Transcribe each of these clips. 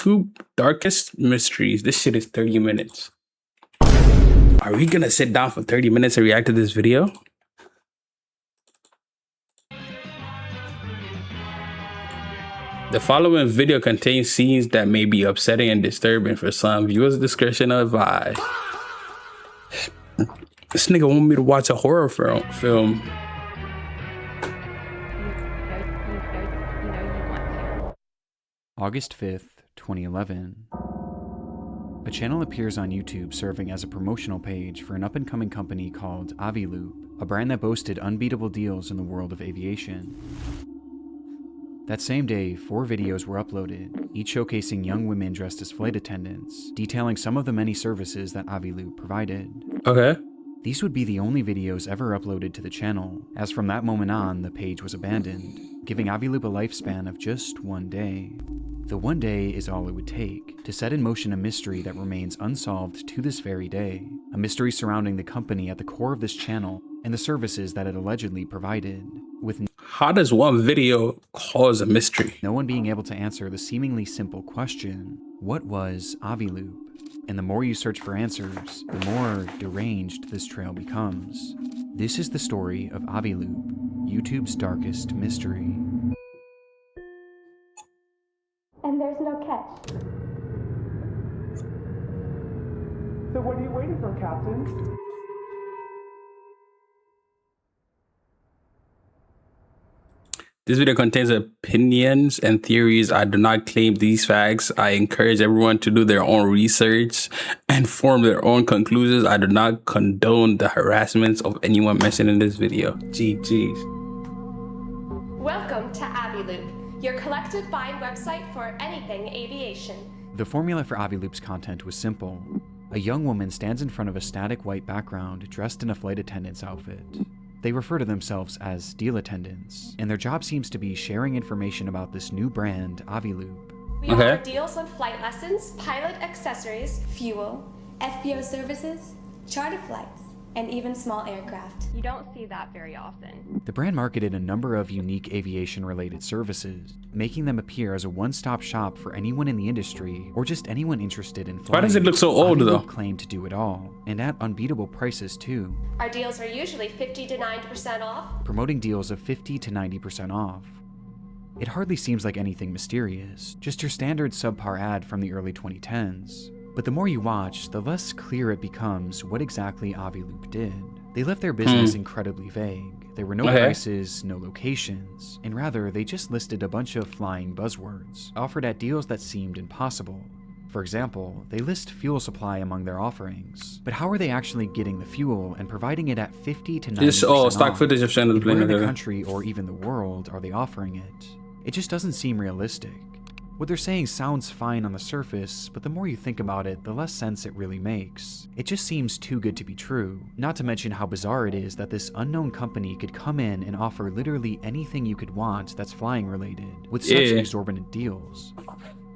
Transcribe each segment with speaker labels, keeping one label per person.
Speaker 1: YouTube darkest mysteries. This shit is 30 minutes. Are we gonna sit down for 30 minutes and react to this video? The following video contains scenes that may be upsetting and disturbing for some. Viewers' discretion advised. This nigga want me to watch a horror film.
Speaker 2: August 5th, 2011. A channel appears on YouTube serving as a promotional page for an up-and-coming company called Aviloop, a brand that boasted unbeatable deals in the world of aviation. That same day, 4 videos were uploaded, each showcasing young women dressed as flight attendants, detailing some of the many services that Aviloop provided.
Speaker 1: Okay.
Speaker 2: These would be the only videos ever uploaded to the channel, as from that moment on, the page was abandoned, giving Aviloop a lifespan of just 1 day. The 1 day is all it would take to set in motion a mystery that remains unsolved to this very day, a mystery surrounding the company at the core of this channel and the services that it allegedly provided, with
Speaker 1: how does one video cause a mystery?
Speaker 2: No one being able to answer the seemingly simple question, what was Aviloop? And the more you search for answers, the more deranged this trail becomes. This is the story of Aviloop, YouTube's darkest mystery.
Speaker 3: And there's no catch.
Speaker 4: So what are you waiting for, Captain?
Speaker 1: This video contains opinions and theories. I do not claim these facts. I encourage everyone to do their own research and form their own conclusions. I do not condone the harassments of anyone mentioned in this video. GG's.
Speaker 3: Welcome to Aviloop, your collective find website for anything aviation.
Speaker 2: The formula for Aviloop's content was simple. A young woman stands in front of a static white background dressed in a flight attendant's outfit. They refer to themselves as deal attendants, and their job seems to be sharing information about this new brand, Aviloop.
Speaker 3: We offer deals on flight lessons, pilot accessories, fuel,
Speaker 5: FBO services, charter flights, and even small aircraft.
Speaker 3: You don't see that very often.
Speaker 2: The brand marketed a number of unique aviation-related services, making them appear as a one-stop shop for anyone in the industry or just anyone interested in flying.
Speaker 1: Why does it look so old though?
Speaker 2: Aviloop claimed to do it all, and at unbeatable prices too.
Speaker 3: Our deals are usually 50 to 90% off.
Speaker 2: Promoting deals of 50 to 90% off. It hardly seems like anything mysterious, just your standard subpar ad from the early 2010s. But the more you watch, the less clear it becomes what exactly Aviloop did. They left their business incredibly vague. There were no prices, no locations, and rather they just listed a bunch of flying buzzwords, offered at deals that seemed impossible. For example, they list fuel supply among their offerings, but how are they actually getting the fuel and providing it at 50 to 90%
Speaker 1: stock
Speaker 2: off?
Speaker 1: footage of Shannon
Speaker 2: Where in the country or even the world are they offering it? It just doesn't seem realistic. What they're saying sounds fine on the surface, but the more you think about it, the less sense it really makes. It just seems too good to be true, not to mention how bizarre it is that this unknown company could come in and offer literally anything you could want that's flying related, with such exorbitant deals.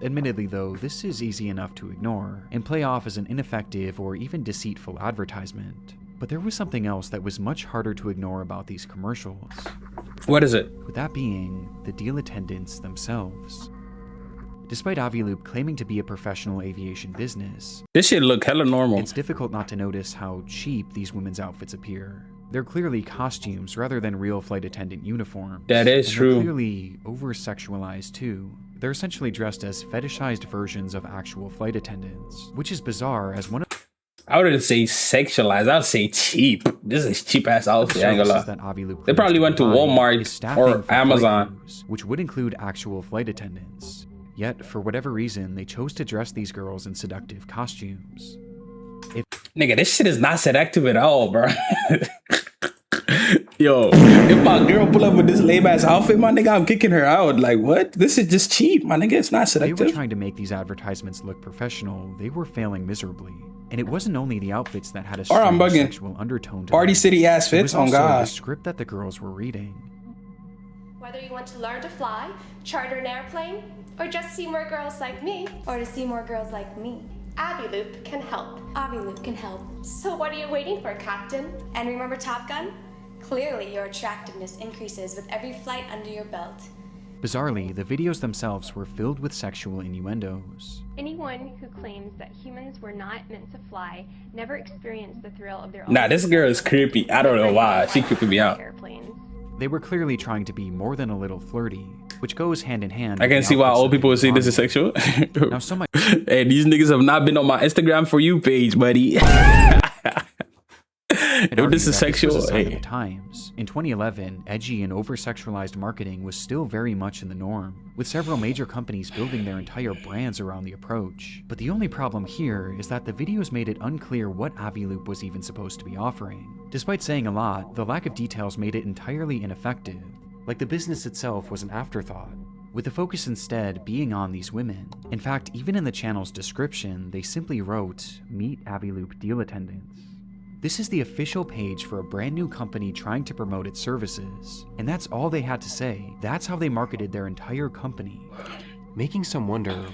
Speaker 2: Admittedly though, this is easy enough to ignore, and play off as an ineffective or even deceitful advertisement. But there was something else that was much harder to ignore about these commercials.
Speaker 1: What is it?
Speaker 2: With that being, the deal attendants themselves. Despite Aviloop claiming to be a professional aviation business,
Speaker 1: this shit look hella normal.
Speaker 2: It's difficult not to notice how cheap these women's outfits appear. They're clearly costumes rather than real flight attendant uniforms.
Speaker 1: That is true.
Speaker 2: They're clearly over-sexualized too. They're essentially dressed as fetishized versions of actual flight attendants, which is bizarre as one of
Speaker 1: I wouldn't say sexualized, I would say cheap. This is cheap ass outfit, I ain't gonna lie.
Speaker 2: that Aviloop
Speaker 1: They probably went to Walmart or Amazon,
Speaker 2: crews, which would include actual flight attendants. Yet, for whatever reason, they chose to dress these girls in seductive costumes.
Speaker 1: Nigga, this shit is not seductive at all, bro. Yo, if my girl pull up with this lame ass outfit, my nigga, I'm kicking her out. Like, what? This is just cheap, my nigga. It's not seductive.
Speaker 2: They were trying to make these advertisements look professional. They were failing miserably. And it wasn't only the outfits that had a strange sexual undertone to
Speaker 1: Party
Speaker 2: them.
Speaker 1: City ass fits,
Speaker 2: on
Speaker 1: God.
Speaker 2: The script that the girls were reading.
Speaker 3: Whether you want to learn to fly, charter an airplane, or just see more girls like me,
Speaker 5: Or to see more girls like me.
Speaker 3: Aviloop can help.
Speaker 5: Aviloop can help.
Speaker 3: So what are you waiting for, Captain?
Speaker 5: And remember Top Gun? Clearly your attractiveness increases with every flight under your belt.
Speaker 2: Bizarrely, the videos themselves were filled with sexual innuendos.
Speaker 3: Anyone who claims that humans were not meant to fly never experienced the thrill of their own.
Speaker 1: Nah, this girl is creepy. I don't know why. She creeping me out.
Speaker 3: Airplanes.
Speaker 2: They were clearly trying to be more than a little flirty, which goes hand in hand.
Speaker 1: I can see why old people would say this is sexual.
Speaker 2: Now, some might
Speaker 1: Hey, these niggas have not been on my Instagram For You page, buddy. Yo, this is sexual.
Speaker 2: Was a sign of
Speaker 1: Hey.
Speaker 2: the times. In 2011, edgy and over-sexualized marketing was still very much in the norm, with several major companies building their entire brands around the approach. But the only problem here is that the videos made it unclear what Aviloop was even supposed to be offering. Despite saying a lot, the lack of details made it entirely ineffective, like the business itself was an afterthought, with the focus instead being on these women. In fact, even in the channel's description, they simply wrote, "Meet Aviloop deal attendants." This is the official page for a brand new company trying to promote its services, and that's all they had to say. That's how they marketed their entire company.
Speaker 6: Making some wonder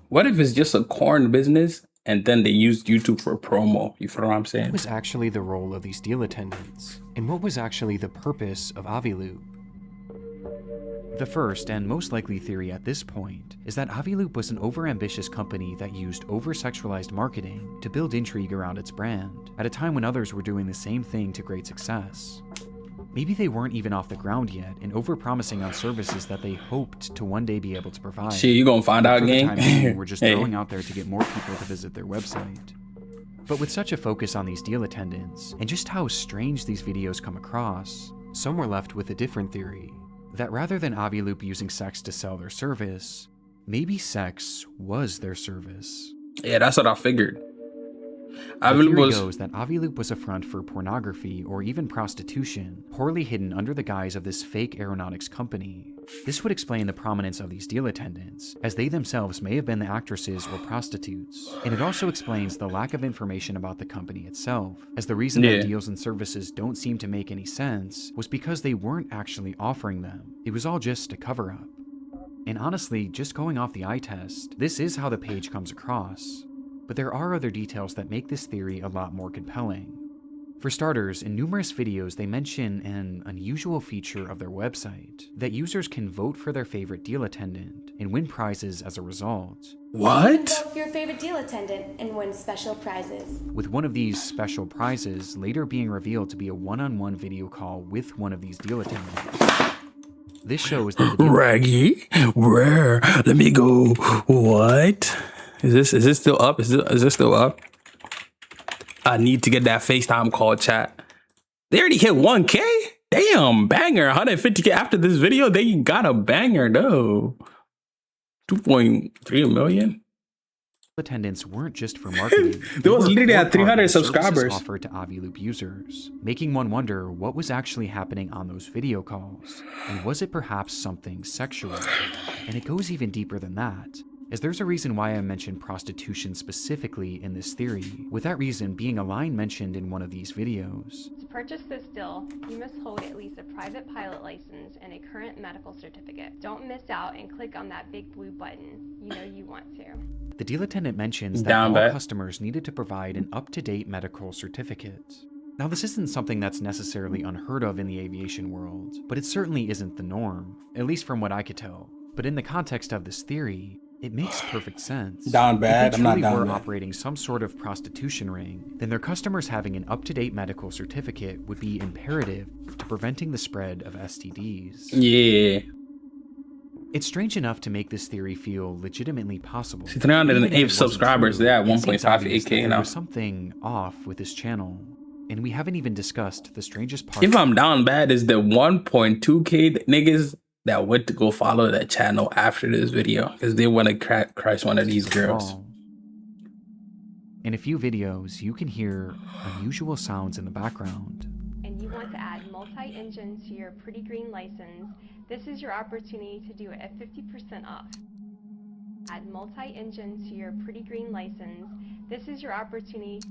Speaker 1: What if it's just a corn business and then they used YouTube for promo? You feel what I'm saying?
Speaker 6: what was actually the role of these deal attendants, and what was actually the purpose of Aviloop.
Speaker 2: The first and most likely theory at this point is that Aviloop was an overambitious company that used over-sexualized marketing to build intrigue around its brand, at a time when others were doing the same thing to great success. Maybe they weren't even off the ground yet and over-promising on services that they hoped to one day be able to provide.
Speaker 1: Shit, you gonna find
Speaker 2: But
Speaker 1: out,
Speaker 2: for the
Speaker 1: gang?
Speaker 2: time being, we're just
Speaker 1: Hey.
Speaker 2: throwing out there to get more people to visit their website. But with such a focus on these deal attendants, and just how strange these videos come across, some were left with a different theory. That rather than Aviloop using sex to sell their service, maybe sex was their service.
Speaker 1: Yeah, that's what I figured.
Speaker 2: The
Speaker 1: Aviloop
Speaker 2: theory
Speaker 1: was
Speaker 2: goes that Aviloop was a front for pornography or even prostitution, poorly hidden under the guise of this fake aeronautics company. This would explain the prominence of these deal attendants, as they themselves may have been the actresses or prostitutes. And it also explains the lack of information about the company itself, as the reason
Speaker 1: Yeah.
Speaker 2: that deals and services don't seem to make any sense was because they weren't actually offering them. It was all just a cover-up. And honestly, just going off the eye test, this is how the page comes across. But there are other details that make this theory a lot more compelling. For starters, in numerous videos they mention an unusual feature of their website, that users can vote for their favorite deal attendant and win prizes as a result.
Speaker 1: what?
Speaker 5: Vote for your favorite deal attendant and win special prizes.
Speaker 2: With one of these special prizes later being revealed to be a one-on-one video call with one of these deal attendants. This shows that the deal
Speaker 1: Raggy, where? Let me go. What? Is this still up? Is this still up? I need to get that FaceTime call, chat. They already hit 1K? Damn, banger. 150K after this video. They got a banger though. 2.3 million.
Speaker 2: attendants weren't just for marketing.
Speaker 1: There was
Speaker 2: They were
Speaker 1: literally
Speaker 2: core
Speaker 1: at 300
Speaker 2: part of the services
Speaker 1: subscribers.
Speaker 2: offered to Aviloop users, making one wonder what was actually happening on those video calls, and was it perhaps something sexual? And it goes even deeper than that, as there's a reason why I mentioned prostitution specifically in this theory, with that reason being a line mentioned in one of these videos.
Speaker 3: To purchase this deal, you must hold at least a private pilot license and a current medical certificate. Don't miss out and click on that big blue button. You know you want to.
Speaker 2: The deal attendant mentions that
Speaker 1: Down
Speaker 2: all
Speaker 1: bad.
Speaker 2: customers needed to provide an up-to-date medical certificate. Now, this isn't something that's necessarily unheard of in the aviation world, but it certainly isn't the norm, at least from what I could tell. But in the context of this theory, it makes perfect sense.
Speaker 1: Down bad,
Speaker 2: If
Speaker 1: I'm
Speaker 2: they
Speaker 1: not
Speaker 2: truly
Speaker 1: down
Speaker 2: were
Speaker 1: bad.
Speaker 2: operating some sort of prostitution ring, then their customers having an up-to-date medical certificate would be imperative to preventing the spread of STDs.
Speaker 1: Yeah.
Speaker 2: It's strange enough to make this theory feel legitimately possible.
Speaker 1: See, 308
Speaker 2: Even if it wasn't
Speaker 1: subscribers,
Speaker 2: true,
Speaker 1: they're at
Speaker 2: it seems
Speaker 1: 1.58K
Speaker 2: obvious that there
Speaker 1: now.
Speaker 2: was something off with this channel, and we haven't even discussed the strangest part.
Speaker 1: If I'm down bad, is the 1.2K niggas that went to go follow that channel after this video because they want to crush one of these girls.
Speaker 2: all. In a few videos, you can hear unusual sounds in the background.
Speaker 3: And you want to add multi-engine to your Pretty Green license, this is your opportunity to do it at 50% off. Add multi-engine to your Pretty Green license, this is your opportunity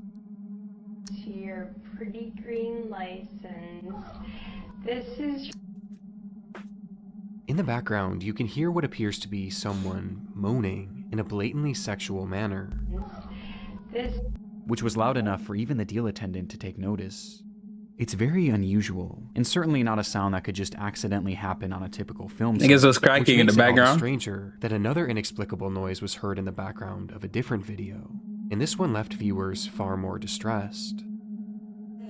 Speaker 3: to your Pretty Green license. This is
Speaker 6: In the background, you can hear what appears to be someone moaning in a blatantly sexual manner.
Speaker 3: this
Speaker 2: Which was loud enough for even the deal attendant to take notice. It's very unusual, and certainly not a sound that could just accidentally happen on a typical film set.
Speaker 1: I guess it was
Speaker 6: Which
Speaker 1: cracking in the
Speaker 6: makes it all
Speaker 1: background.
Speaker 6: stranger that another inexplicable noise was heard in the background of a different video, and this one left viewers far more distressed.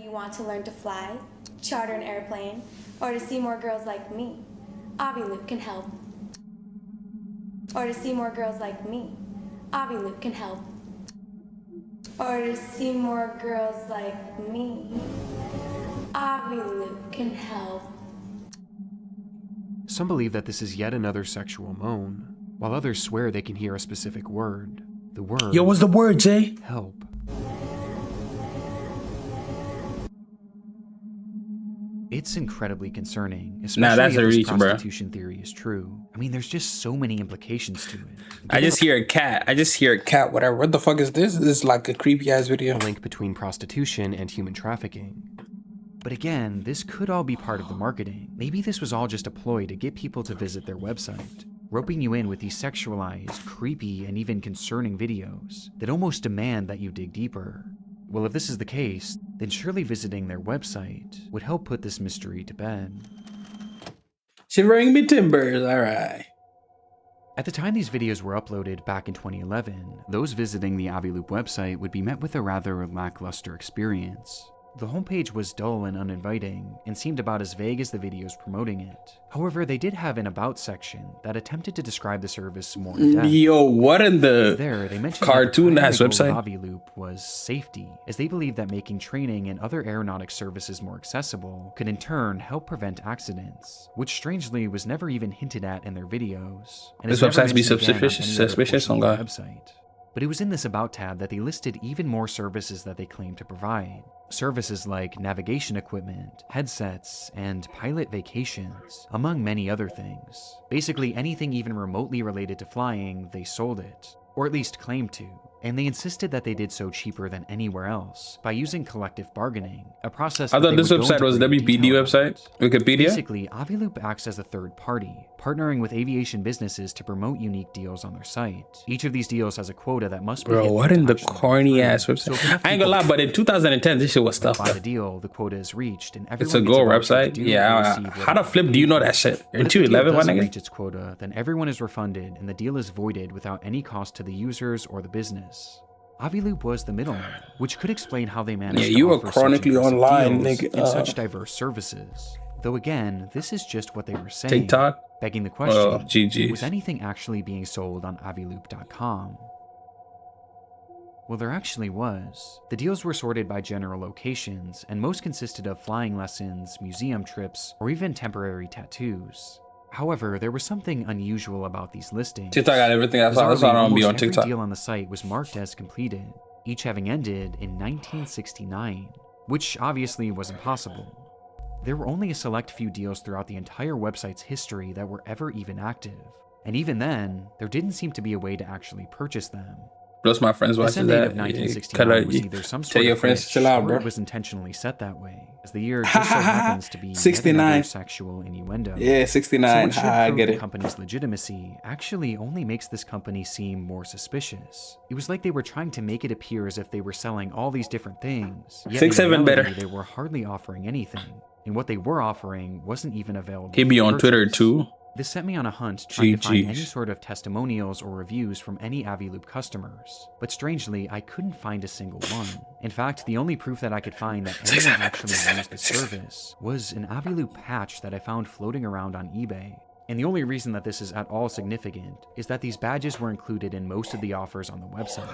Speaker 5: You want to learn to fly, charter an airplane, or to see more girls like me? Aviloop can help. Or to see more girls like me? Aviloop can help. Or to see more girls like me? Aviloop can help.
Speaker 6: Some believe that this is yet another sexual moan, while others swear they can hear a specific word. The word
Speaker 1: Yo, what's the word, Jay?
Speaker 6: help.
Speaker 2: It's incredibly concerning, especially
Speaker 1: Nah, that's
Speaker 2: if
Speaker 1: a
Speaker 2: this
Speaker 1: reach, bro.
Speaker 2: prostitution theory is true. I mean, there's just so many implications to it.
Speaker 1: I just hear a cat. Whatever. What the fuck is this? This is like a creepy ass video.
Speaker 6: A link between prostitution and human trafficking.
Speaker 2: But again, this could all be part of the marketing. Maybe this was all just a ploy to get people to visit their website, roping you in with these sexualized, creepy, and even concerning videos that almost demand that you dig deeper. Well, if this is the case, then surely visiting their website would help put this mystery to bed.
Speaker 1: Shivering me timbers. All right.
Speaker 2: At the time these videos were uploaded back in 2011, those visiting the Aviloop website would be met with a rather lackluster experience. The homepage was dull and uninviting, and seemed about as vague as the videos promoting it. However, they did have an About section that attempted to describe the service more in depth.
Speaker 1: Yo, what in the
Speaker 2: There, they mentioned
Speaker 1: cartoon
Speaker 2: that
Speaker 1: ass
Speaker 2: the primary
Speaker 1: website?
Speaker 2: goal of Aviloop was safety, as they believed that making training and other aeronautic services more accessible could in turn help prevent accidents, which strangely was never even hinted at in their videos. And
Speaker 1: This
Speaker 2: is never
Speaker 1: website's be
Speaker 2: mentioned again on
Speaker 1: suspicious-
Speaker 2: any other
Speaker 1: suspicious
Speaker 2: portion
Speaker 1: on
Speaker 2: of the
Speaker 1: God.
Speaker 2: website. But it was in this About tab that they listed even more services that they claimed to provide. Services like navigation equipment, headsets, and pilot vacations, among many other things. Basically anything even remotely related to flying, they sold it, or at least claimed to. And they insisted that they did so cheaper than anywhere else, by using collective bargaining, a process
Speaker 1: I
Speaker 2: that
Speaker 1: thought
Speaker 2: they
Speaker 1: this
Speaker 2: would go
Speaker 1: website
Speaker 2: into
Speaker 1: was
Speaker 2: great
Speaker 1: WPD
Speaker 2: detail
Speaker 1: website?
Speaker 2: about.
Speaker 1: Wikipedia?
Speaker 2: Basically, Aviloop acts as a third party, partnering with aviation businesses to promote unique deals on their site. Each of these deals has a quota that must be hit
Speaker 1: Bro,
Speaker 2: for
Speaker 1: what
Speaker 2: it
Speaker 1: in
Speaker 2: to
Speaker 1: the
Speaker 2: actually go
Speaker 1: corny
Speaker 2: through.
Speaker 1: ass
Speaker 2: So
Speaker 1: website?
Speaker 2: if enough
Speaker 1: I ain't gonna lie,
Speaker 2: people
Speaker 1: but in 2010, this shit was tough.
Speaker 2: buy the deal, the quota is reached, and everyone
Speaker 1: It's a
Speaker 2: gets
Speaker 1: goal
Speaker 2: voucher to
Speaker 1: website.
Speaker 2: do or
Speaker 1: Yeah.
Speaker 2: receive
Speaker 1: How
Speaker 2: whatever
Speaker 1: the
Speaker 2: they
Speaker 1: flip do
Speaker 2: pay
Speaker 1: you know
Speaker 2: for.
Speaker 1: that shit?
Speaker 2: But
Speaker 1: In
Speaker 2: if the deal
Speaker 1: 2011, my
Speaker 2: doesn't
Speaker 1: nigga?
Speaker 2: reach its quota, then everyone is refunded, and the deal is voided without any cost to the users or the business. Aviloop was the middleman, which could explain how they managed
Speaker 1: Yeah,
Speaker 2: to
Speaker 1: you were
Speaker 2: offer such
Speaker 1: chronically
Speaker 2: impressive
Speaker 1: online,
Speaker 2: deals
Speaker 1: nigga.
Speaker 2: and such diverse services. Though again, this is just what they were saying.
Speaker 1: TikTok?
Speaker 2: Begging the question,
Speaker 1: GG's.
Speaker 2: was anything actually being sold on aviloop.com? Well, there actually was. The deals were sorted by general locations, and most consisted of flying lessons, museum trips, or even temporary tattoos. However, there was something unusual about these listings.
Speaker 1: TikTok got everything. That's why I
Speaker 2: Bizarrely,
Speaker 1: don't be on
Speaker 2: almost every
Speaker 1: TikTok.
Speaker 2: deal on the site was marked as completed, each having ended in 1969, which obviously was impossible. There were only a select few deals throughout the entire website's history that were ever even active, and even then, there didn't seem to be a way to actually purchase them.
Speaker 1: Plus, my friends
Speaker 2: This
Speaker 1: watches
Speaker 2: end date
Speaker 1: that.
Speaker 2: of 1969 was either some
Speaker 1: Tell
Speaker 2: sort
Speaker 1: your
Speaker 2: of
Speaker 1: friends to
Speaker 2: glitch,
Speaker 1: chill out,
Speaker 2: or
Speaker 1: bro.
Speaker 2: it was intentionally set that way, as the year just so happens to be yet
Speaker 1: 69.
Speaker 2: another sexual innuendo.
Speaker 1: Yeah,
Speaker 2: So
Speaker 1: 69.
Speaker 2: what should
Speaker 1: I
Speaker 2: prove
Speaker 1: get
Speaker 2: the
Speaker 1: it.
Speaker 2: company's legitimacy actually only makes this company seem more suspicious. It was like they were trying to make it appear as if they were selling all these different things, yet
Speaker 1: 6-7
Speaker 2: in reality,
Speaker 1: better.
Speaker 2: they were hardly offering anything, and what they were offering wasn't even available.
Speaker 1: He be
Speaker 2: for
Speaker 1: on Twitter
Speaker 2: purchase.
Speaker 1: too.
Speaker 2: This set me on a hunt trying to find any
Speaker 1: GG's.
Speaker 2: sort of testimonials or reviews from any Aviloop customers, but strangely, I couldn't find a single one. In fact, the only proof that I could find that anyone actually used the service was an Aviloop patch that I found floating around on eBay. And the only reason that this is at all significant is that these badges were included in most of the offers on the website.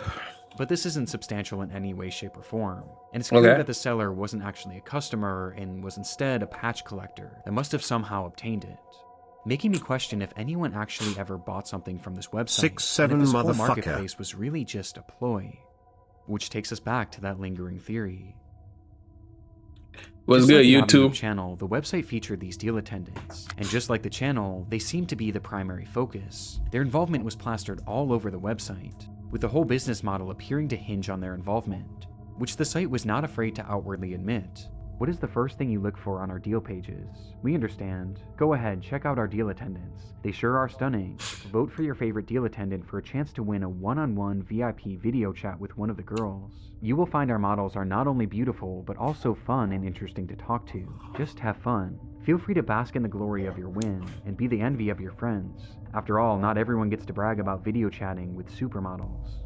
Speaker 2: But this isn't substantial in any way, shape, or form, and it's clear
Speaker 1: Okay.
Speaker 2: that the seller wasn't actually a customer and was instead a patch collector that must have somehow obtained it. Making me question if anyone actually ever bought something from this website,
Speaker 7: 6-7
Speaker 2: and if this whole
Speaker 7: motherfucker.
Speaker 2: marketplace was really just a ploy. Which takes us back to that lingering theory.
Speaker 1: What's
Speaker 2: Just
Speaker 1: good,
Speaker 2: like the
Speaker 1: YouTube?
Speaker 2: Aviloop channel, the website featured these deal attendants, and just like the channel, they seemed to be the primary focus. Their involvement was plastered all over the website, with the whole business model appearing to hinge on their involvement, which the site was not afraid to outwardly admit. What is the first thing you look for on our deal pages? We understand. Go ahead, check out our deal attendants. They sure are stunning. Vote for your favorite deal attendant for a chance to win a one-on-one VIP video chat with one of the girls. You will find our models are not only beautiful, but also fun and interesting to talk to. Just have fun. Feel free to bask in the glory of your win and be the envy of your friends. After all, not everyone gets to brag about video chatting with supermodels.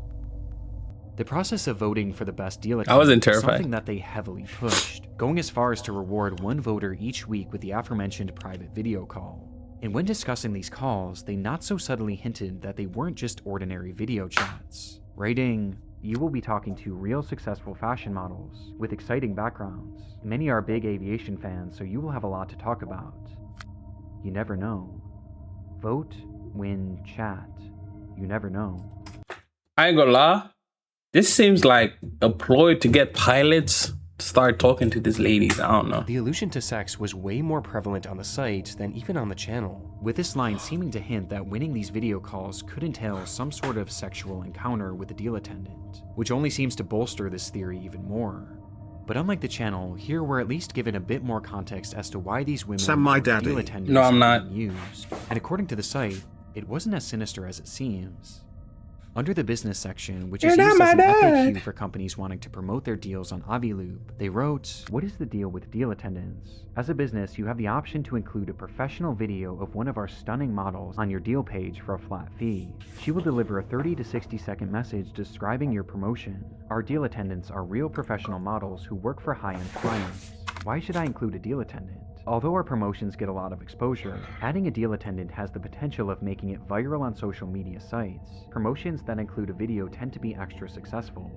Speaker 2: The process of voting for the best deal
Speaker 1: I wasn't
Speaker 2: is
Speaker 1: terrified.
Speaker 2: something that they heavily pushed, going as far as to reward one voter each week with the aforementioned private video call. And when discussing these calls, they not so subtly hinted that they weren't just ordinary video chats. Writing, "You will be talking to real successful fashion models with exciting backgrounds. Many are big aviation fans, so you will have a lot to talk about. You never know. Vote, win, chat. You never know."
Speaker 1: I ain't gonna lie. This seems like a ploy to get pilots to start talking to these ladies. I don't know.
Speaker 6: The allusion to sex was way more prevalent on the site than even on the channel.
Speaker 2: With this line seeming to hint that winning these video calls could entail some sort of sexual encounter with the deal attendant, which only seems to bolster this theory even more. But unlike the channel, here we're at least given a bit more context as to why these women
Speaker 7: Sam, my
Speaker 2: were
Speaker 7: daddy.
Speaker 2: deal attendants
Speaker 1: No, I'm
Speaker 2: are
Speaker 1: not.
Speaker 2: being used. And according to the site, it wasn't as sinister as it seems. Under the business section, which is used as an FAQ for companies wanting to promote their deals on Aviloop, they wrote, "What is the deal with deal attendants? As a business, you have the option to include a professional video of one of our stunning models on your deal page for a flat fee. She will deliver a 30 to 60 second message describing your promotion. Our deal attendants are real professional models who work for high-end clients. Why should I include a deal attendant? Although our promotions get a lot of exposure, adding a deal attendant has the potential of making it viral on social media sites. Promotions that include a video tend to be extra successful."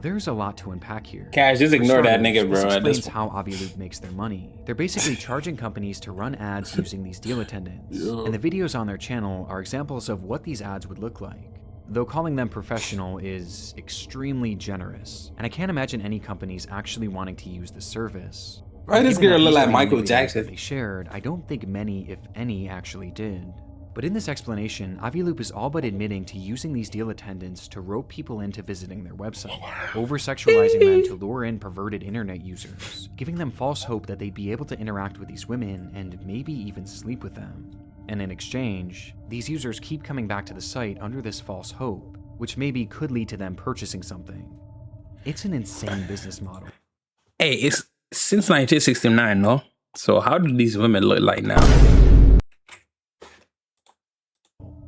Speaker 2: There's a lot to unpack here.
Speaker 1: Cash, just
Speaker 2: For
Speaker 1: ignore that
Speaker 2: starters,
Speaker 1: nigga, bro.
Speaker 2: This
Speaker 1: At
Speaker 2: explains
Speaker 1: this
Speaker 2: how Aviloop makes their money. They're basically charging companies to run ads using these deal attendants, and the videos on their channel are examples of what these ads would look like. Though calling them professional is extremely generous, and I can't imagine any companies actually wanting to use the service.
Speaker 1: Why this
Speaker 2: Given
Speaker 1: girl
Speaker 2: that
Speaker 1: look
Speaker 2: these
Speaker 1: like
Speaker 2: are the
Speaker 1: Michael
Speaker 2: videos
Speaker 1: Jackson?
Speaker 2: that they shared, I don't think many, if any, actually did. But in this explanation, Aviloop is all but admitting to using these deal attendants to rope people into visiting their website, over-sexualizing them to lure in perverted internet users, giving them false hope that they'd be able to interact with these women and maybe even sleep with them. And in exchange, these users keep coming back to the site under this false hope, which maybe could lead to them purchasing something. It's an insane business model.
Speaker 1: Hey, it's since 1969, no? So how do these women look like now?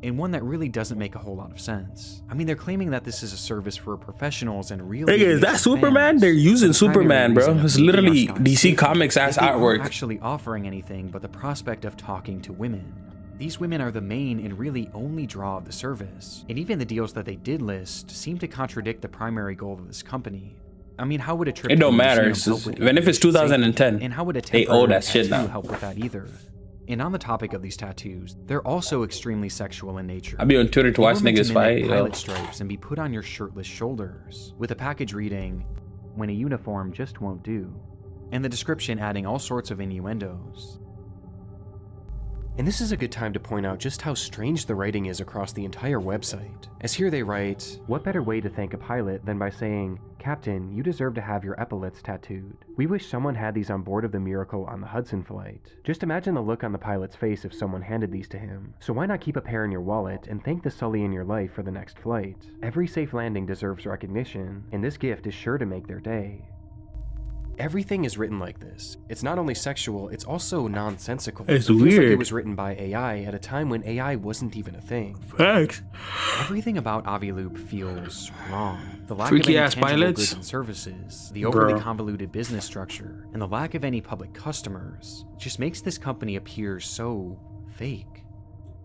Speaker 2: And one that really doesn't make a whole lot of sense. I mean, they're claiming that this is a service for professionals and real.
Speaker 1: Nigga, is that Superman? They're using Superman, bro. It's literally DC Comics ass
Speaker 2: They aren't
Speaker 1: artwork.
Speaker 2: actually offering anything but the prospect of talking to women. These women are the main and really only draw of the service, and even the deals that they did list seem to contradict the primary goal of this company. I mean, how would a trip
Speaker 1: It
Speaker 2: to
Speaker 1: don't
Speaker 2: a
Speaker 1: matter.
Speaker 2: museum
Speaker 1: It's
Speaker 2: help
Speaker 1: just-
Speaker 2: with
Speaker 1: even if it's
Speaker 2: aviation
Speaker 1: 2010,
Speaker 2: safety? And how would a
Speaker 1: they owe
Speaker 2: temporary
Speaker 1: that shit
Speaker 2: tattoo
Speaker 1: now.
Speaker 2: help with that either? And on the topic of these tattoos, they're also extremely sexual in nature.
Speaker 1: I be on Twitter to
Speaker 2: They
Speaker 1: watch
Speaker 2: were meant
Speaker 1: niggas
Speaker 2: to mimic
Speaker 1: fight. Yo.
Speaker 2: pilot stripes and be put on your shirtless shoulders, with a package reading, "When a uniform just won't do," and the description adding all sorts of innuendos.
Speaker 6: And this is a good time to point out just how strange the writing is across the entire website. As here they write,
Speaker 2: What better way to thank a pilot than by saying, "Captain, you deserve to have your epaulets tattooed. We wish someone had these on board of the Miracle on the Hudson flight." Just imagine the look on the pilot's face if someone handed these to him. So why not keep a pair in your wallet and thank the Sully in your life for the next flight? Every safe landing deserves recognition, and this gift is sure to make their day.
Speaker 6: everything is written like this. It's not only sexual, it's also nonsensical.
Speaker 1: It's
Speaker 6: It feels like
Speaker 1: weird.
Speaker 6: it was written by AI at a time when AI wasn't even a thing.
Speaker 1: Facts.
Speaker 2: Everything about Aviloop feels wrong. The lack
Speaker 1: Freaky
Speaker 2: of any
Speaker 1: ass
Speaker 2: tangible
Speaker 1: pilots?
Speaker 2: goods and services, the overly
Speaker 1: Bro.
Speaker 2: convoluted business structure, and the lack of any public customers just makes this company appear so fake.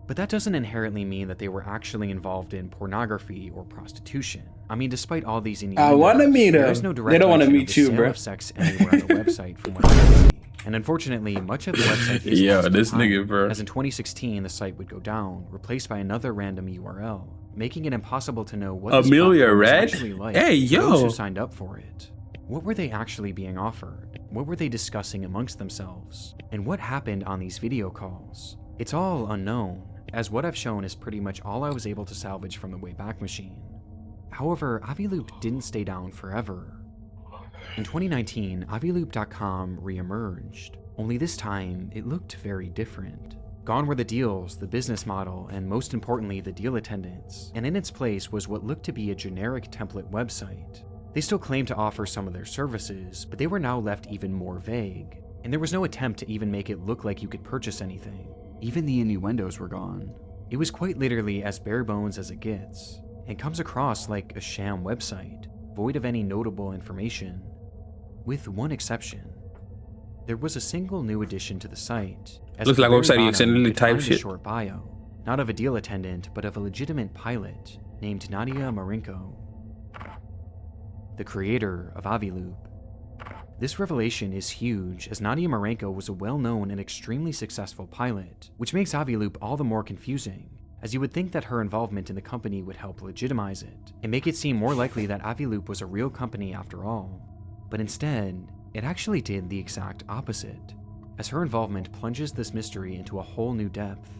Speaker 2: But that doesn't inherently mean that they were actually involved in pornography or prostitution. I mean, despite all these innuendos,
Speaker 1: wanna meet
Speaker 2: there's
Speaker 1: them.
Speaker 2: no direct
Speaker 1: They don't wanna
Speaker 2: mention of
Speaker 1: meet
Speaker 2: the
Speaker 1: you,
Speaker 2: sale
Speaker 1: bro.
Speaker 2: of sex anywhere on the website from what I can see. And unfortunately, much of the website is
Speaker 1: Yo,
Speaker 2: lost to
Speaker 1: this
Speaker 2: time,
Speaker 1: nigga, bro.
Speaker 2: as in 2016, the site would go down, replaced by another random URL, making it impossible to know what this
Speaker 1: Amelia
Speaker 2: platform was
Speaker 1: Red?
Speaker 2: actually like
Speaker 1: Hey,
Speaker 2: for those
Speaker 1: yo.
Speaker 2: who signed up for it. What were they actually being offered? What were they discussing amongst themselves? And what happened on these video calls? It's all unknown, as what I've shown is pretty much all I was able to salvage from the Wayback Machine. However, Aviloop didn't stay down forever. In 2019, Aviloop.com re-emerged, only this time it looked very different. Gone were the deals, the business model, and most importantly, the deal attendants, and in its place was what looked to be a generic template website. They still claimed to offer some of their services, but they were now left even more vague, and there was no attempt to even make it look like you could purchase anything. Even the innuendos were gone. It was quite literally as bare bones as it gets, and comes across like a sham website, void of any notable information. With one exception. There was a single new addition to the site.
Speaker 1: Looks like a website you accidentally typed shit.
Speaker 2: A short bio, not of a deal attendant, but of a legitimate pilot named Nadia Marenko, the creator of Aviloop. This revelation is huge, as Nadia Marenko was a well-known and extremely successful pilot, which makes Aviloop all the more confusing, as you would think that her involvement in the company would help legitimize it, and make it seem more likely that Aviloop was a real company after all. But instead, it actually did the exact opposite, as her involvement plunges this mystery into a whole new depth,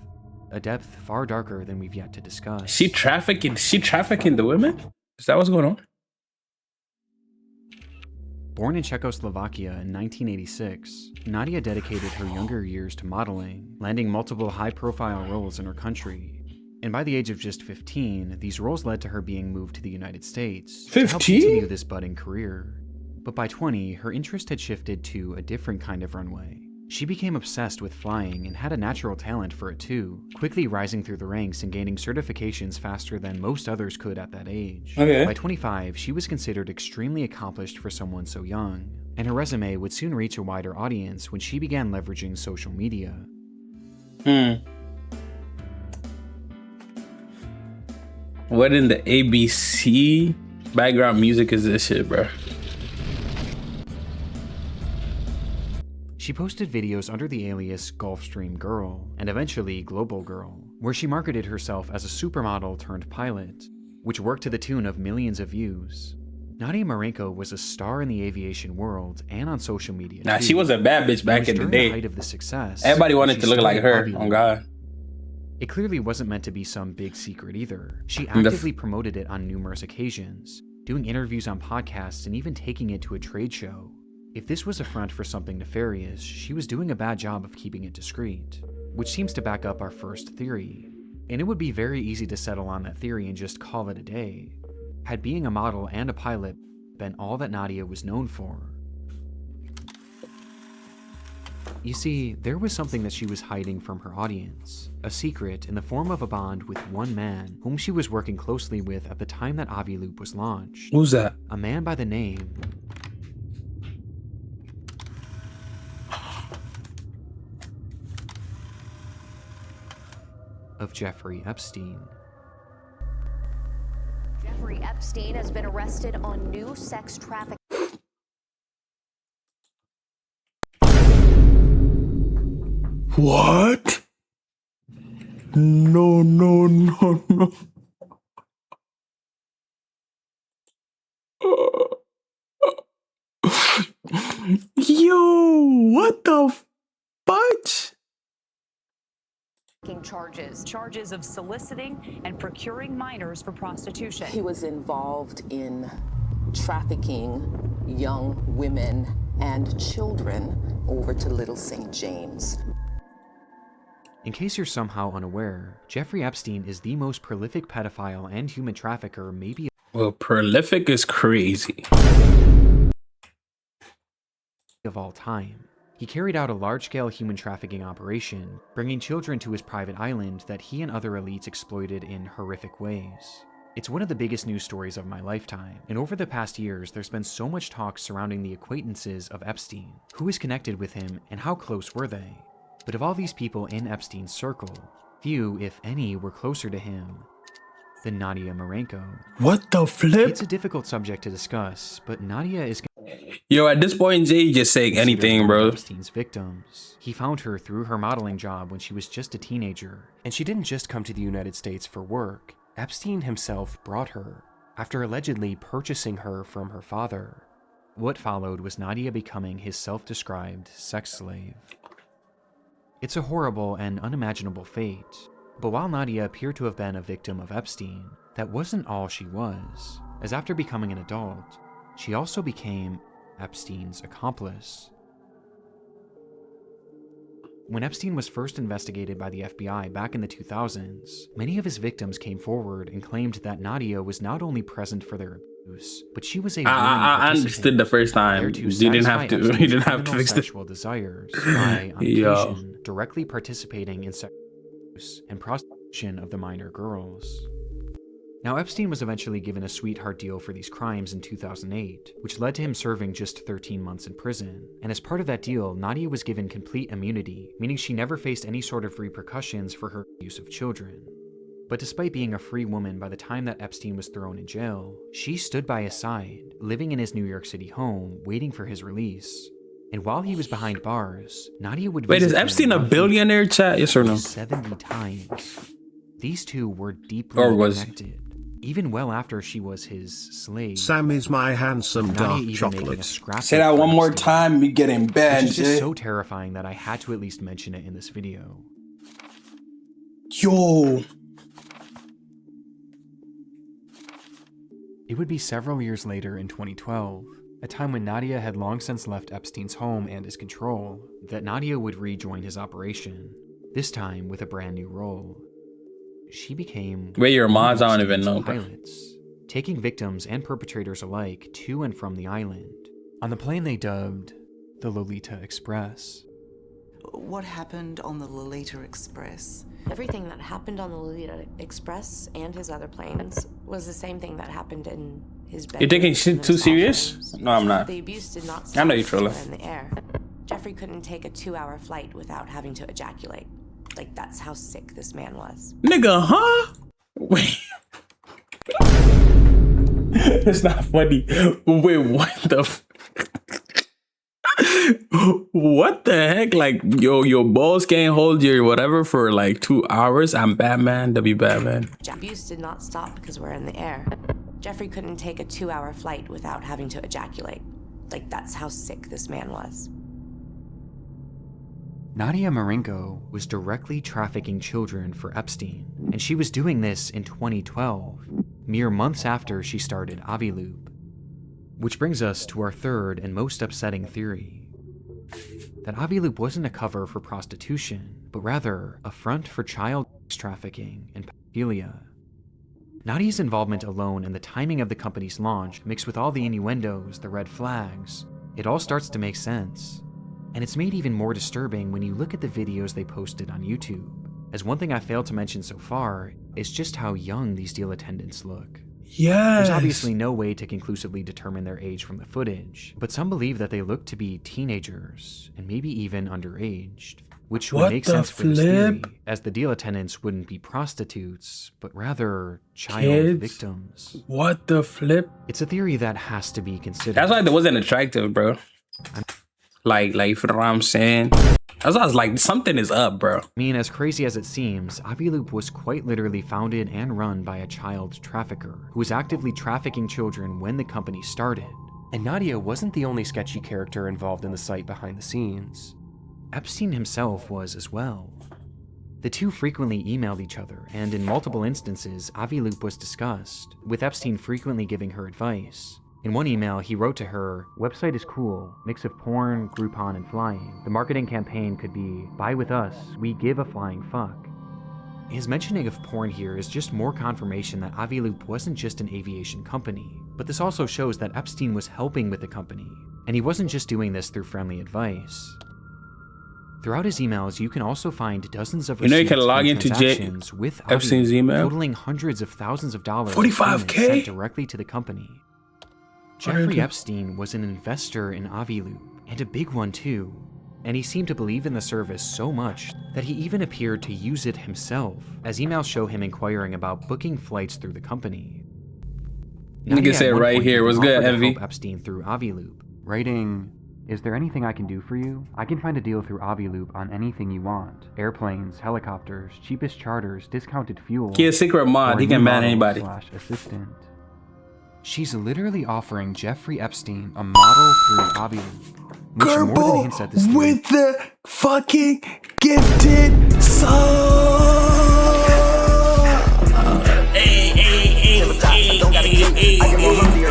Speaker 2: a depth far darker than we've yet to discuss.
Speaker 1: She trafficking the women? Is that what's going on?
Speaker 2: Born in Czechoslovakia in 1986, Nadia dedicated her younger years to modeling, landing multiple high-profile roles in her country. And by the age of just 15, these roles led to her being moved to the United States to help continue this budding career. But by 20, her interest had shifted to a different kind of runway. She became obsessed with flying and had a natural talent for it too, quickly rising through the ranks and gaining certifications faster than most others could at that age.
Speaker 1: Okay.
Speaker 2: By 25, she was considered extremely accomplished for someone so young, and her resume would soon reach a wider audience when she began leveraging social media.
Speaker 1: What in the ABC background music is this shit, bro?
Speaker 2: She posted videos under the alias Gulfstream Girl, and eventually Global Girl, where she marketed herself as a supermodel turned pilot, which worked to the tune of millions of views. Nadia Marenko was a star in the aviation world and on social media.
Speaker 1: Nah, she was a bad bitch back in the day.
Speaker 2: The height of the success,
Speaker 1: everybody wanted to look like her.
Speaker 2: Aviloop.
Speaker 1: Oh God.
Speaker 2: It clearly wasn't meant to be some big secret either. She actively promoted it on numerous occasions, doing interviews on podcasts and even taking it to a trade show. If this was a front for something nefarious, she was doing a bad job of keeping it discreet, which seems to back up our first theory. And it would be very easy to settle on that theory and just call it a day, had being a model and a pilot been all that Nadia was known for. You see, there was something that she was hiding from her audience, a secret in the form of a bond with one man whom she was working closely with at the time that Aviloop was launched.
Speaker 1: Who's that?
Speaker 2: A man by the name of Jeffrey Epstein.
Speaker 7: Jeffrey Epstein has been arrested on new sex trafficking.
Speaker 1: What? No. Yo, what the fudge?
Speaker 8: Charges of soliciting and procuring minors for prostitution.
Speaker 9: He was involved in trafficking young women and children over to Little St. James.
Speaker 2: In case you're somehow unaware, Jeffrey Epstein is the most prolific pedophile and human trafficker maybe.
Speaker 1: Well, prolific is crazy.
Speaker 2: Of all time. He carried out a large-scale human trafficking operation, bringing children to his private island that he and other elites exploited in horrific ways. It's one of the biggest news stories of my lifetime, and over the past years there's been so much talk surrounding the acquaintances of Epstein, who is connected with him and how close were they. But of all these people in Epstein's circle, few, if any, were closer to him than Nadia Marenko.
Speaker 1: What the flip?
Speaker 2: It's a difficult subject to discuss, but Nadia is
Speaker 1: Yo, at this point, Jay just saying anything, bro.
Speaker 2: Epstein's victims. He found her through her modeling job when she was just a teenager.
Speaker 6: And she didn't just come to the United States for work. Epstein himself brought her,
Speaker 2: after allegedly purchasing her from her father. What followed was Nadia becoming his self-described sex slave. It's a horrible and unimaginable fate, but while Nadia appeared to have been a victim of Epstein, that wasn't all she was, as after becoming an adult, she also became Epstein's accomplice. When Epstein was first investigated by the FBI back in the 2000s, many of his victims came forward and claimed that Nadia was not only present for their abuse, but she was a willing
Speaker 1: I understood the first time.
Speaker 2: there to
Speaker 1: You didn't have
Speaker 2: satisfy
Speaker 1: to.
Speaker 2: Epstein's
Speaker 1: You didn't have to
Speaker 2: criminal
Speaker 1: fix it.
Speaker 2: sexual desires by, on
Speaker 1: Yo.
Speaker 2: occasion, directly participating in sexual abuse and prostitution of the minor girls. Now, Epstein was eventually given a sweetheart deal for these crimes in 2008, which led to him serving just 13 months in prison. And as part of that deal, Nadia was given complete immunity, meaning she never faced any sort of repercussions for her use of children. But despite being a free woman by the time that Epstein was thrown in jail, she stood by his side, living in his New York City home, waiting for his release. And while he was behind bars, Nadia would
Speaker 1: Wait,
Speaker 2: visit
Speaker 1: is
Speaker 2: him
Speaker 1: Epstein a
Speaker 2: roughly
Speaker 1: billionaire, chat? Yes or no?
Speaker 2: 70 times. These two were deeply
Speaker 1: Or was he?
Speaker 2: connected, even well after she was his slave.
Speaker 10: Sam is my handsome
Speaker 2: Nadia
Speaker 10: dark
Speaker 2: even making a
Speaker 10: chocolate.
Speaker 2: scrapbook
Speaker 1: Say that
Speaker 2: for
Speaker 1: one more
Speaker 2: Epstein,
Speaker 1: time, you getting
Speaker 2: which
Speaker 1: banned,
Speaker 2: is just
Speaker 1: Jay.
Speaker 2: so terrifying that I had to at least mention it in this video.
Speaker 1: Yo.
Speaker 2: It would be several years later in 2012, a time when Nadia had long since left Epstein's home and his control, that Nadia would rejoin his operation, this time with a brand new role. She became
Speaker 1: Where your
Speaker 2: one of
Speaker 1: mods, I don't even
Speaker 2: Epstein's
Speaker 1: know, bro.
Speaker 2: pilots, taking victims and perpetrators alike to and from the island, on the plane they dubbed the Lolita Express.
Speaker 11: What happened on the Lolita Express?
Speaker 7: Everything that happened on the Lolita Express and his other planes was the same thing that happened in his bedroom.
Speaker 1: You taking shit
Speaker 7: and
Speaker 1: too
Speaker 7: his
Speaker 1: serious?
Speaker 7: bathrooms.
Speaker 1: No, I'm not.
Speaker 7: The abuse did not
Speaker 1: I
Speaker 7: stop
Speaker 1: know you
Speaker 7: because
Speaker 1: trolling.
Speaker 7: we were in the air. Jeffrey couldn't take a 2-hour flight without having to ejaculate. Like, that's how sick this man was.
Speaker 1: Nigga, huh? Wait. It's not funny. Wait, what the what the heck? Like, your balls can't hold your whatever for like 2 hours? I'm Batman, W Batman.
Speaker 7: Abuse did not stop because we're in the air. Jeffrey couldn't take a 2-hour flight without having to ejaculate. Like, that's how sick this man was.
Speaker 2: Nadia Marenko was directly trafficking children for Epstein, and she was doing this in 2012, mere months after she started Aviloop. Which brings us to our third and most upsetting theory, that Aviloop wasn't a cover for prostitution, but rather a front for child trafficking and pedophilia. Nadia's involvement alone and the timing of the company's launch, mixed with all the innuendos, the red flags, it all starts to make sense. And it's made even more disturbing when you look at the videos they posted on YouTube, as one thing I failed to mention so far is just how young these deal attendants look.
Speaker 1: Yes.
Speaker 2: There's obviously no way to conclusively determine their age from the footage, but some believe that they look to be teenagers, and maybe even underaged, which would
Speaker 1: What
Speaker 2: make
Speaker 1: the
Speaker 2: sense for this theory,
Speaker 1: flip?
Speaker 2: as the deal attendants wouldn't be prostitutes, but rather child
Speaker 1: Kids?
Speaker 2: victims.
Speaker 1: What the flip?
Speaker 2: It's a theory that has to be considered.
Speaker 1: That's why it wasn't attractive, bro. Like, you know what I'm saying? That's why I was like, something is up, bro.
Speaker 2: I mean, as crazy as it seems, Aviloop was quite literally founded and run by a child trafficker who was actively trafficking children when the company started.
Speaker 6: And Nadia wasn't the only sketchy character involved in the site behind the scenes.
Speaker 2: Epstein himself was as well. The two frequently emailed each other, and in multiple instances, Aviloop was discussed, with Epstein frequently giving her advice. In one email, he wrote to her, "Website is cool, mix of porn, Groupon, and flying. The marketing campaign could be, buy with us, we give a flying fuck." His mentioning of porn here is just more confirmation that Aviloop wasn't just an aviation company, but this also shows that Epstein was helping with the company, and he wasn't just doing this through friendly advice. Throughout his emails, you can also find dozens of
Speaker 1: You know you can
Speaker 2: receipts
Speaker 1: log
Speaker 2: from
Speaker 1: into
Speaker 2: transactions with
Speaker 1: Epstein's
Speaker 2: Aviloop,
Speaker 1: email?
Speaker 2: totaling hundreds of thousands of dollars
Speaker 1: 45K?
Speaker 2: sent directly to the company. Jeffrey Epstein was an investor in Aviloop, and a big one too, and he seemed to believe in the service so much that he even appeared to use it himself, as emails show him inquiring about booking flights through the company.
Speaker 1: Nigga said right here, what's good, Envy?
Speaker 2: Epstein through Aviloop, writing, "Is there anything I can do for you? I can find a deal through Aviloop on anything you want. Airplanes, helicopters, cheapest charters, discounted fuel.
Speaker 1: He a secret mod,
Speaker 2: or
Speaker 1: he
Speaker 2: a
Speaker 1: can
Speaker 2: new
Speaker 1: ban
Speaker 2: model
Speaker 1: anybody.
Speaker 2: / assistant." She's literally offering Jeffrey Epstein a model through Aviloop, which more than hints at this theory.
Speaker 1: with the fucking gifted song.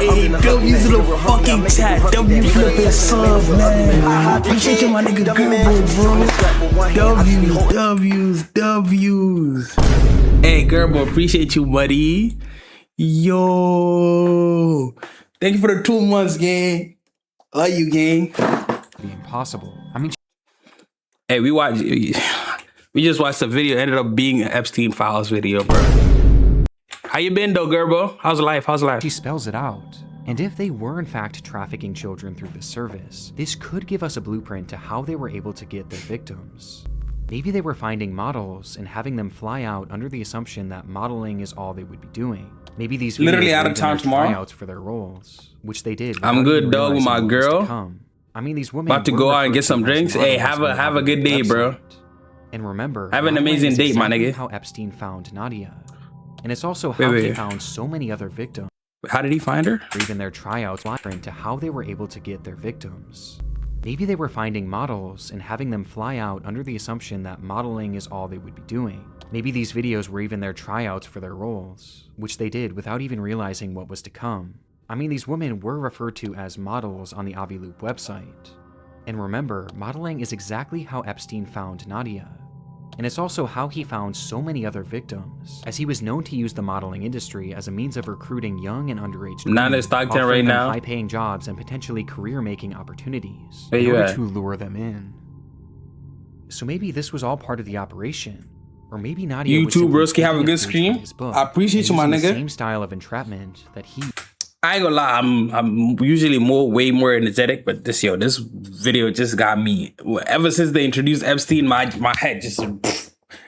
Speaker 1: Hey, W's in the fucking chat. W flipping sub, man. Appreciate you, my nigga Gerbo, bro. W's. Hey, Gerbo, appreciate you, buddy. Yo. Thank you for the 2 months, gang. Love you, gang.
Speaker 2: Be impossible. I mean,
Speaker 1: hey, we just watched the video. Ended up being an Epsteine Files video, bro. How you been though, Gerbo? How's life?
Speaker 2: she spells it out. And if they were in fact trafficking children through this service, this could give us a blueprint to how they were able to get their victims. Maybe they were finding models and having them fly out under the assumption that modeling is all they would be doing. Maybe these videos
Speaker 1: literally out
Speaker 2: were
Speaker 1: of time tomorrow.
Speaker 2: Tryouts for their roles, which they did.
Speaker 1: I'm good, dog, with my girl.
Speaker 2: I mean, these women
Speaker 1: about to go out and get some drinks. Hey, have a good day, bro.
Speaker 2: And remember,
Speaker 1: have an amazing date, my nigga.
Speaker 2: How Epstein found Nadia, and it's also how he found so many other victims.
Speaker 1: How did he find her?
Speaker 2: Or even their tryouts into how they were able to get their victims. Maybe they were finding models and having them fly out under the assumption that modeling is all they would be doing. Maybe these videos were even their tryouts for their roles, which they did without even realizing what was to come. I mean, these women were referred to as models on the Aviloop website. And remember, modeling is exactly how Epstein found Nadia. And it's also how he found so many other victims, as he was known to use the modeling industry as a means of recruiting young and underage women,
Speaker 1: not in Stockton right now,
Speaker 2: high-paying jobs and potentially career-making opportunities
Speaker 1: in
Speaker 2: order to lure them in. So maybe this was all part of the operation, or maybe Nadia
Speaker 1: you too, broski. Have a good stream. I appreciate you, my nigga.
Speaker 2: The same style of entrapment that he.
Speaker 1: I ain't gonna lie, I'm usually way more energetic, but this video just got me. Ever since they introduced Epstein, my head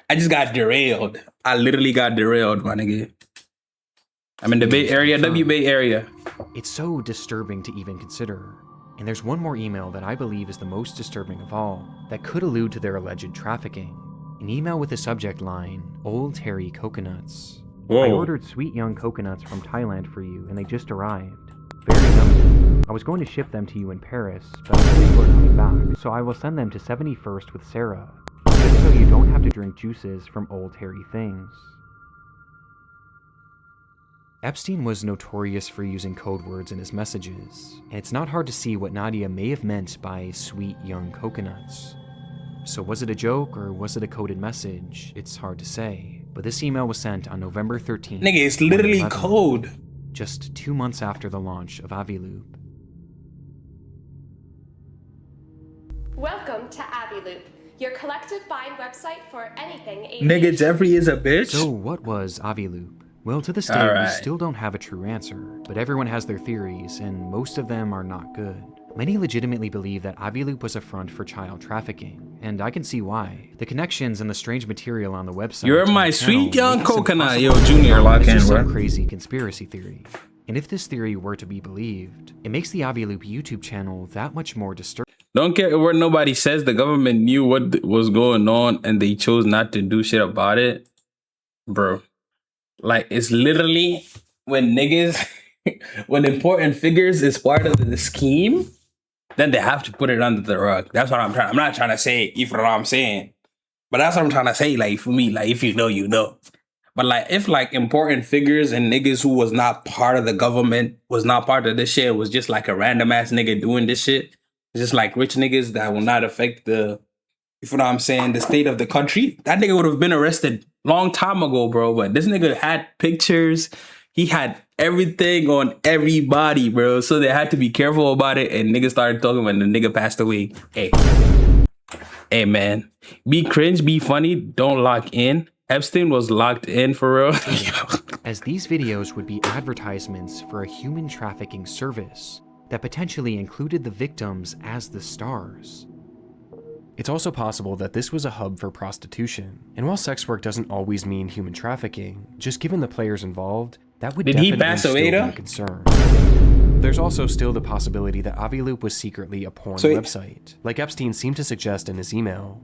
Speaker 1: I just got derailed. I literally got derailed, my nigga. I'm in the Bay Area, Bay Area.
Speaker 2: It's so disturbing to even consider. And there's one more email that I believe is the most disturbing of all, that could allude to their alleged trafficking. An email with the subject line, Old Hairy Coconuts.
Speaker 1: Whoa.
Speaker 2: I ordered sweet young coconuts from Thailand for you, and they just arrived. Very yummy. I was going to ship them to you in Paris, but I'm sure you are coming back, so I will send them to 71st with Sarah, just so you don't have to drink juices from old hairy things. Epstein was notorious for using code words in his messages, and it's not hard to see what Nadia may have meant by sweet young coconuts. So was it a joke or was it a coded message? It's hard to say. But this email was sent on November 13th.
Speaker 1: Nigga, it's literally code.
Speaker 2: Just 2 months after the launch of Aviloop.
Speaker 10: Welcome to Aviloop, your collective find website for anything aviation.
Speaker 1: Nigga, Jeffrey is a bitch.
Speaker 2: So what was Aviloop? Well, to this day, we still don't have a true answer, but everyone has their theories, and most of them are not good. Many legitimately believe that Aviloop was a front for child trafficking, and I can see why. The connections and the strange material on the website.
Speaker 1: You're my sweet young coconut, yo, Junior, lock in, bro.
Speaker 2: Some crazy conspiracy theory. And if this theory were to be believed, it makes the Aviloop YouTube channel that much more disturbing.
Speaker 1: Don't care what nobody says, the government knew what was going on and they chose not to do shit about it. Bro. Like, it's literally when niggas, when important figures is part of the scheme, then they have to put it under the rug. That's what I'm not trying to say, if you know what I'm saying. But that's what I'm trying to say, like, for me, like, if you know, you know. But, like, if, like, important figures and niggas who was not part of the government, was not part of this shit, was just, like, a random-ass nigga doing this shit, just, like, rich niggas that will not affect the, if you know what I'm saying, the state of the country, that nigga would have been arrested long time ago, bro. But this nigga had pictures. He had everything on everybody, bro. So they had to be careful about it. And niggas started talking when the nigga passed away. Hey, man. Be cringe, be funny. Don't lock in. Epstein was locked in for real.
Speaker 2: As these videos would be advertisements for a human trafficking service that potentially included the victims as the stars. It's also possible that this was a hub for prostitution. And while sex work doesn't always mean human trafficking, just given the players involved, that would definitely still be a concern. There's also still the possibility that Aviloop was secretly a porn website, like Epstein seemed to suggest in his email,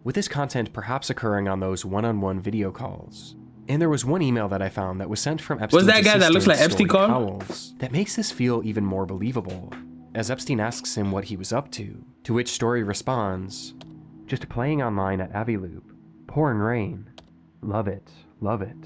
Speaker 2: with this content perhaps occurring on those one-on-one video calls. And there was one email that I found that was sent from Epstein's
Speaker 1: that guy that looks like Epstein
Speaker 2: Powell's that makes this feel even more believable, as Epstein asks him what he was up to which Story responds, "Just playing online at Aviloop, pouring rain, love it, love it."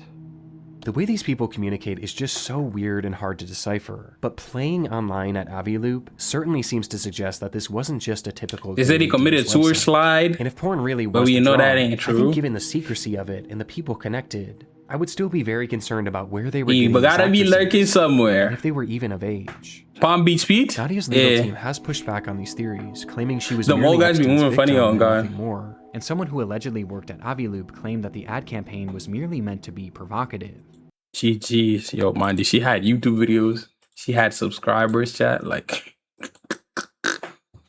Speaker 6: The way these people communicate is just so weird and hard to decipher, but playing online at Aviloop certainly seems to suggest that this wasn't just a typical...
Speaker 1: They said he committed suicide,
Speaker 6: and if porn really was
Speaker 1: but we
Speaker 6: the
Speaker 1: know
Speaker 6: draw,
Speaker 1: that ain't
Speaker 6: I
Speaker 1: true.
Speaker 6: think given the secrecy of it and the people connected, I would still be very concerned about where they were
Speaker 1: He
Speaker 6: getting
Speaker 1: gotta be
Speaker 6: these
Speaker 1: lurking
Speaker 6: actresses,
Speaker 1: somewhere.
Speaker 6: and if they were even of age.
Speaker 1: Palm Beach Beach?
Speaker 6: Nadia's legal team has pushed back on these theories, claiming she was
Speaker 1: The
Speaker 6: merely
Speaker 1: mole guys be
Speaker 6: Epstein's
Speaker 1: moving funny
Speaker 6: victim
Speaker 1: on
Speaker 6: and
Speaker 1: God.
Speaker 6: nothing more.
Speaker 2: And someone who allegedly worked at Aviloop claimed that the ad campaign was merely meant to be provocative.
Speaker 1: GG's. Yo, Mandy, she had YouTube videos. She had subscribers, chat. Like,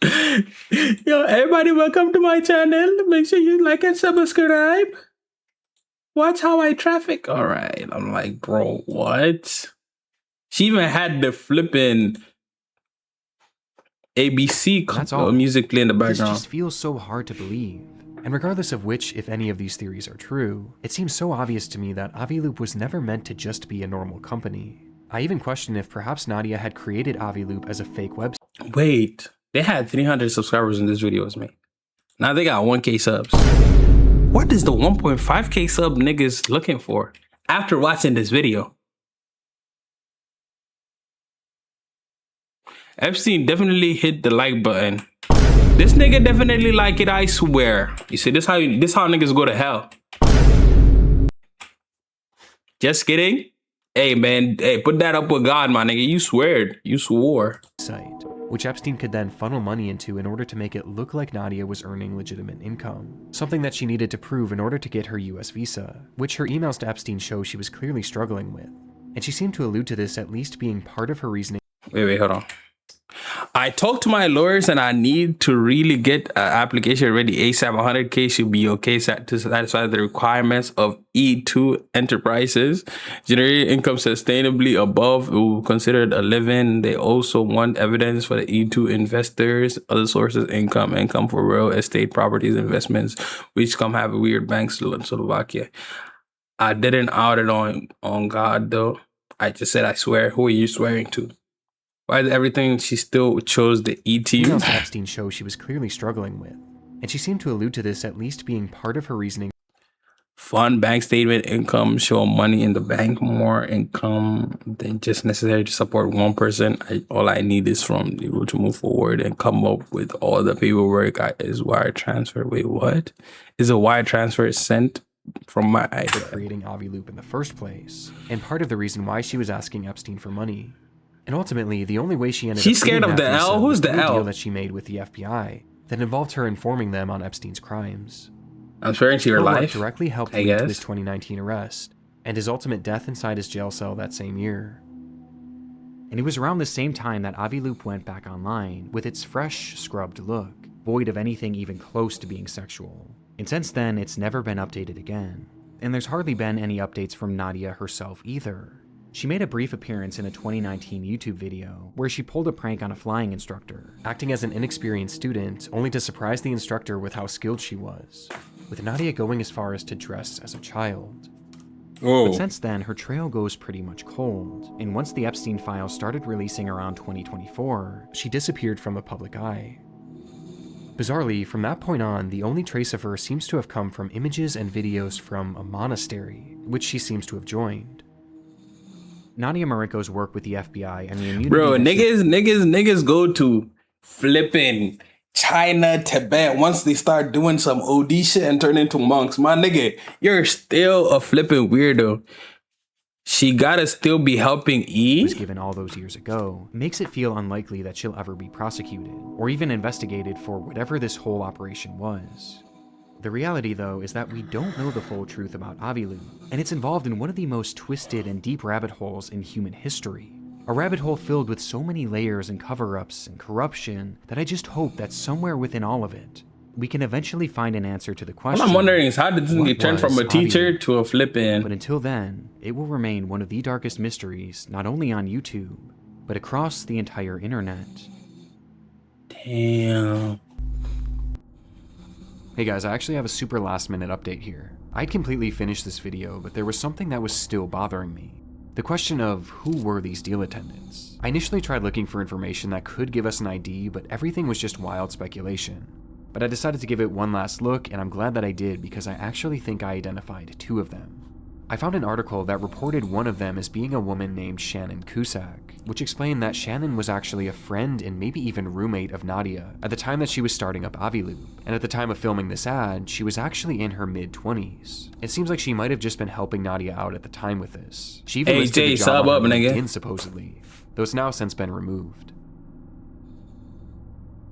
Speaker 1: yo, everybody, welcome to my channel. Make sure you like and subscribe. Watch how I traffic. All right. I'm like, bro, what? She even had the flipping ABC
Speaker 2: That's all.
Speaker 1: music play in the
Speaker 2: This
Speaker 1: background.
Speaker 2: just feels so hard to believe. And regardless of which, if any of these theories are true, it seems so obvious to me that Aviloop was never meant to just be a normal company. I even question if perhaps Nadia had created Aviloop as a fake website.
Speaker 1: Wait, they had 300 subscribers when this video was made. Now they got 1K subs. What is the 1.5K sub niggas looking for after watching this video? Epstein definitely hit the like button. This nigga definitely like it, I swear. You see, this how niggas go to hell. Just kidding. Hey man, hey, put that up with God, my nigga. You sweared. You swore.
Speaker 2: Which Epstein could then funnel money into in order to make it look like Nadia was earning legitimate income. Something that she needed to prove in order to get her US visa, which her emails to Epstein show she was clearly struggling with. And she seemed to allude to this at least being part of her reasoning.
Speaker 1: Wait, hold on. I talked to my lawyers and I need to really get an application ready ASAP. 100K should be okay to satisfy the requirements of E2 enterprises. Generate income sustainably above considered a living. They also want evidence for the E2 investors, other sources, income for real estate, properties, investments, which have a weird banks in Slovakia. I didn't out it on God though. I just said I swear. Who are you swearing to? Why is everything she still chose the E team?
Speaker 2: Emails to Epstein show she was clearly struggling with, and she seemed to allude to this at least being part of her reasoning.
Speaker 1: Fund bank statement income show money in the bank, more income than just necessary to support one person. All I need is from you to move forward and come up with all the paperwork. Is wire transfer. Wait, what? Is a wire transfer sent from my
Speaker 2: creating Aviloop in the first place, and part of the reason why she was asking Epstein for money. And ultimately, the only way she ended
Speaker 1: She's
Speaker 2: up
Speaker 1: scared of
Speaker 2: that
Speaker 1: the
Speaker 2: visa
Speaker 1: L?
Speaker 2: was
Speaker 1: Who's the
Speaker 2: through a
Speaker 1: L?
Speaker 2: deal that she made with the FBI that involved her informing them on Epstein's crimes.
Speaker 1: I'm swearing to your
Speaker 2: Her work
Speaker 1: life.
Speaker 2: directly helped
Speaker 1: I
Speaker 2: lead to
Speaker 1: guess.
Speaker 2: his 2019 arrest and his ultimate death inside his jail cell that same year. And it was around the same time that Aviloop went back online with its fresh, scrubbed look, void of anything even close to being sexual. And since then, it's never been updated again. And there's hardly been any updates from Nadia herself either. She made a brief appearance in a 2019 YouTube video where she pulled a prank on a flying instructor, acting as an inexperienced student only to surprise the instructor with how skilled she was, with Nadia going as far as to dress as a child. But since then, her trail goes pretty much cold, and once the Epstein files started releasing around 2024, she disappeared from the public eye. Bizarrely, from that point on, the only trace of her seems to have come from images and videos from a monastery, which she seems to have joined. Nadia Mariko's work with the FBI and the immunity...
Speaker 1: Bro, niggas go to flipping China, Tibet once they start doing some OD shit and turn into monks. My nigga, you're still a flipping weirdo. She gotta still be helping E?
Speaker 2: ...was given all those years ago, makes it feel unlikely that she'll ever be prosecuted, or even investigated for whatever this whole operation was. The reality, though, is that we don't know the full truth about Aviloop, and it's involved in one of the most twisted and deep rabbit holes in human history. A rabbit hole filled with so many layers and cover-ups and corruption that I just hope that somewhere within all of it, we can eventually find an answer to the question.
Speaker 1: What I'm wondering is how did this get turned from a teacher to a flipping...
Speaker 2: But until then, it will remain one of the darkest mysteries, not only on YouTube, but across the entire internet.
Speaker 1: Damn.
Speaker 2: Hey guys, I actually have a super last minute update here. I'd completely finished this video, but there was something that was still bothering me. The question of who were these deal attendants. I initially tried looking for information that could give us an ID, but everything was just wild speculation. But I decided to give it one last look, and I'm glad that I did because I actually think I identified two of them.
Speaker 6: I found an article that reported one of them as being a woman named Shannon Cusack, which explained that Shannon was actually a friend and maybe even roommate of Nadia at the time that she was starting up Aviloop, and at the time of filming this ad, she was actually in her mid-20s. It seems like she might have just been helping Nadia out at the time with this. She even listed the job on her LinkedIn, supposedly, though it's now since been removed.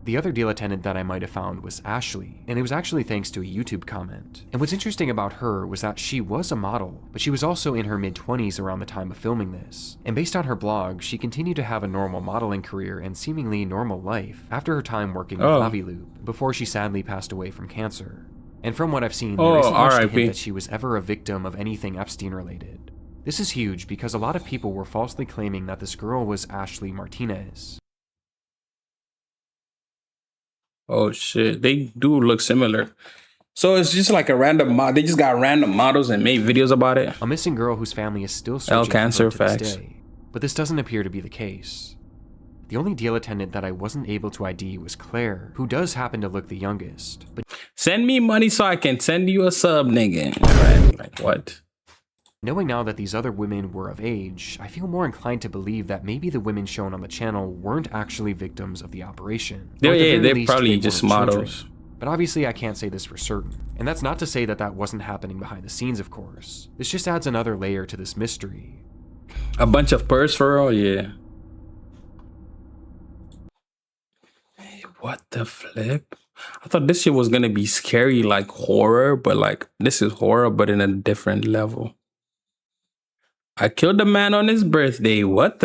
Speaker 6: The other deal attendant that I might have found was Ashley, and it was actually thanks to a YouTube comment. And what's interesting about her was that she was a model, but she was also in her mid-20s around the time of filming this. And based on her blog, she continued to have a normal modeling career and seemingly normal life after her time working with Aviloop, before she sadly passed away from cancer. And from what I've seen, there isn't much to hint that she was ever a victim of anything Epstein related. This is huge because a lot of people were falsely claiming that this girl was Ashley Martinez.
Speaker 1: Oh shit, they do look similar. So it's just like a random they just got random models and made videos about it.
Speaker 6: A missing girl whose family is still searching for her to this day. But this doesn't appear to be the case. The only deal attendant that I wasn't able to ID was Claire, who does happen to look the youngest. But
Speaker 1: send me money so I can send you a sub, nigga. Right? Like what?
Speaker 6: Knowing now that these other women were of age, I feel more inclined to believe that maybe the women shown on the channel weren't actually victims of the operation.
Speaker 1: Yeah, they're probably just models.
Speaker 6: But obviously I can't say this for certain. And that's not to say that that wasn't happening behind the scenes, of course. This just adds another layer to this mystery.
Speaker 1: A bunch of purse for all, yeah. Hey, what the flip? I thought this shit was gonna be scary, like horror, but like this is horror, but in a different level. I killed a man on his birthday. What the